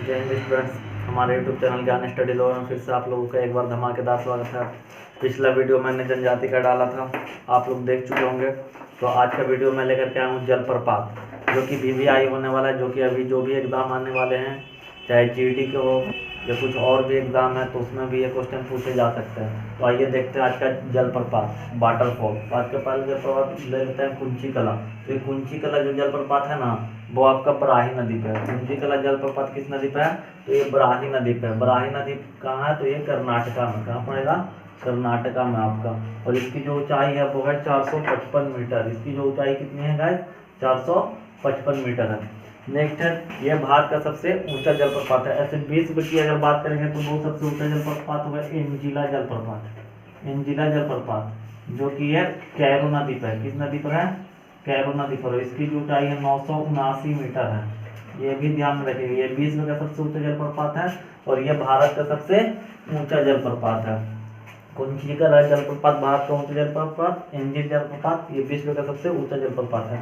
जय हिंद स्टूडेंट्स, हमारे YouTube channel ज्ञान स्टडी लो में फिर से आप लोगों का एक बार धमाकेदार स्वागत है। पिछला वीडियो मैंने जनजाति का डाला था, आप लोग देख चुके होंगे। तो आज का वीडियो मैं लेकर के आया हूँ जलप्रपात, जो कि VVI होने वाला है, जो कि अभी जो भी एग्ज़ाम आने वाले हैं, चाहे GD के हो या कुछ और भी एग्ज़ाम है, तो उसमें भी ये क्वेश्चन पूछे जा सकते हैं। तो आइए देखते हैं आज का जलप्रपात वाटरफॉल। तो आज का पहले जलप्रपात ले लेते हैं कुंची कला। तो ये कुंची कला जो जलप्रपात है ना, वो आपका बराही नदी पे है। कुंची कला जलप्रपात किस नदी पे है? तो ये बराही नदी पे है। बराही नदी कहाँ है? तो ये कर्नाटका में। कहाँ पड़ेगा? कर्नाटका में आपका। और इसकी जो ऊंचाई है वो है 455 मीटर। इसकी जो ऊंचाई कितनी है गाइस? 455 मीटर है। नेक्स्ट है, ये भारत का सबसे ऊंचा जलप्रपात है। ऐसे विश्व की अगर बात करेंगे तो वो सबसे ऊंचा जलप्रपात होगा एंजिला जलप्रपात। एंजिला जलप्रपात जो कि है कैरो नदी पर है। किस नदी पर है? कैरो नदी पर। इसकी जो ऊंचाई है 979 मीटर है। ये भी ध्यान में रखिएगा, ये विश्व का सबसे ऊंचा जलप्रपात है और ये भारत का सबसे ऊंचा जलप्रपात है। कुंची कला जलप्रपात भारत का ऊंचा जलप्रपात, एंजिल जलप्रपात ये विश्व का सबसे ऊंचा जलप्रपात है।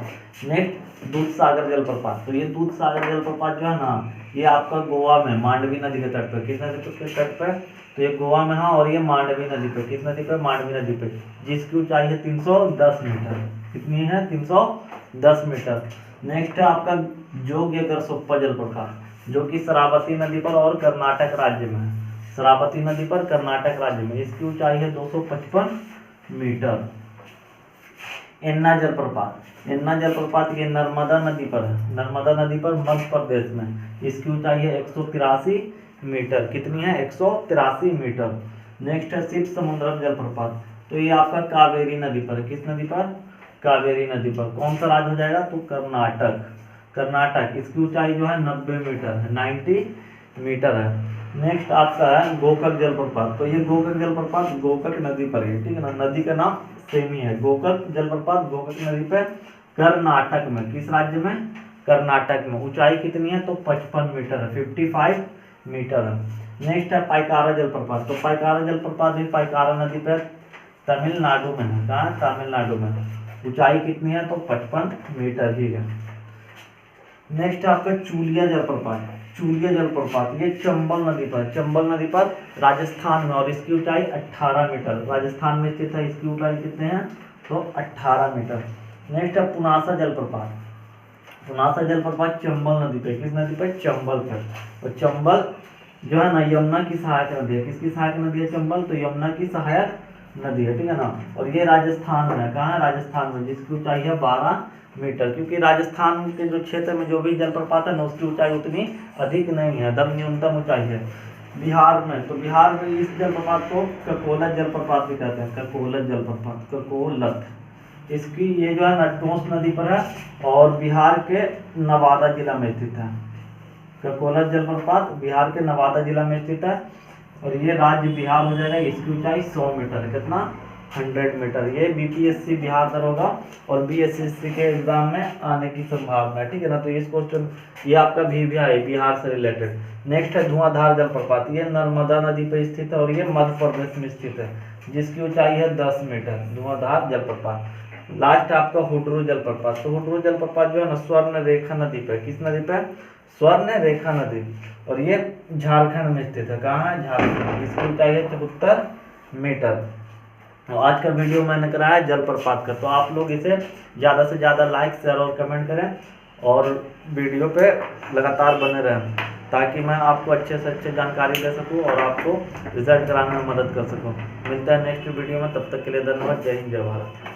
नेक्स्ट, दूधसागर जलप्रपात। तो ये दूधसागर जलप्रपात जो है ना, ये आपका गोवा में मांडवी नदी के तट पर। किस नदी के तट पर? तो ये गोवा में है और ये मांडवी नदी पे। किस नदी पे? मांडवी नदी पे, जिसकी ऊंचाई है 310 मीटर। कितनी है? 310 मीटर। नेक्स्ट है आपका जोग्यगरसोप्पा जलप्रपात, जो कि शरावती नदी पर और कर्नाटक राज्य में है। शरावती नदी पर कर्नाटक राज्य में। इसकी ऊंचाई है 255 मीटर। एन्ना जलप्रपात। एन्ना जलप्रपात ये नर्मदा नदी पर है। नर्मदा नदी पर मध्य प्रदेश में। इसकी ऊंचाई है 183 मीटर। कितनी है? 183 मीटर। नेक्स्ट है शिव समुद्रम जलप्रपात। तो ये आपका कावेरी नदी पर है। किस नदी पर? कावेरी नदी पर। कौन सा राज्य हो जाएगा? तो कर्नाटक। कर्नाटक। इसकी ऊंचाई जो है 90 मीटर है, 90 मीटर है। नेक्स्ट आपका है गोकक जलप्रपात। तो ये गोकक जलप्रपात गोकक नदी पर है, ठीक है ना। नदी का नाम सेम ही है। गोकक जलप्रपात गोकक नदी पर, कर्नाटक में। किस राज्य में? कर्नाटक में। ऊंचाई कितनी है? तो 55 मीटर है, 55 मीटर है। नेक्स्ट है पाइकारा जलप्रपात। तो पाइकारा जलप्रपात भी पाइकारा नदी पर तमिलनाडु में है। कहाँ? तमिलनाडु में। ऊंचाई कितनी है? तो 55 मीटर ही है। नेक्स्ट आपका चूलिया जलप्रपात। चूलिया जलप्रपात ये चंबल नदी पर, चंबल नदी पर राजस्थान में, और इसकी ऊंचाई 18 मीटर। राजस्थान में स्थित है। इसकी ऊंचाई कितने हैं? तो 18 मीटर। नेक्स्ट है पुनासा जलप्रपात। पुनासा जलप्रपात चंबल नदी पे। किस नदी पर? चंबल पर। और चंबल जो है ना, यमुना की सहायक नदी है। किसकी सहायक नदी है चंबल? तो यमुना की सहायक नदी है, ठीक है ना। और ये राजस्थान में है। कहाँ है? राजस्थान में, जिसकी ऊंचाई है 12 मीटर। क्योंकि राजस्थान के जो क्षेत्र में जो भी जलप्रपात है ना, उसकी ऊंचाई उतनी अधिक नहीं है, एकदम न्यूनतम ऊंचाई है। बिहार में, तो बिहार में इस जलप्रपात को ककोलत जलप्रपात भी कहते हैं। ककोलत जलप्रपात, ककोलत। इसकी ये जो है ना टोंस नदी पर है और बिहार के नवादा जिला में स्थित है। ककोलत जलप्रपात बिहार के नवादा जिला में स्थित है और ये राज्य बिहार हो जाएगा। इसकी ऊंचाई 100 मीटर है। कितना? 100 मीटर। ये BPSC बिहार दरोगा और BSSC के एग्जाम में आने की संभावना है, ठीक है ना। तो इस क्वेश्चन ये आपका VVI बिहार से रिलेटेड। नेक्स्ट है धुआंधार जलप्रपात। ये नर्मदा नदी पर स्थित है और ये मध्य प्रदेश में स्थित है, जिसकी ऊंचाई है 10 मीटर। धुआंधार जलप्रपात। लास्ट आपका हुड्रू जलप्रपात। तो हुड्रू जलप्रपात जो है ना, स्वर्ण रेखा नदी पर। किस नदी पर? स्वर्ण रेखा नदी। और ये झारखंड में स्थित है। कहाँ है? झारखंड। इसकी ऊंचाई है 74 मीटर। तो आज का वीडियो मैंने कराया जलप्रपात का। तो आप लोग इसे ज़्यादा से ज़्यादा लाइक, शेयर और कमेंट करें और वीडियो पे लगातार बने रहें, ताकि मैं आपको अच्छे से अच्छे जानकारी दे सकूं और आपको रिजल्ट कराने में मदद कर सकूं। मिलता है नेक्स्ट वीडियो में, तब तक के लिए धन्यवाद। जय हिंद, जय भारत।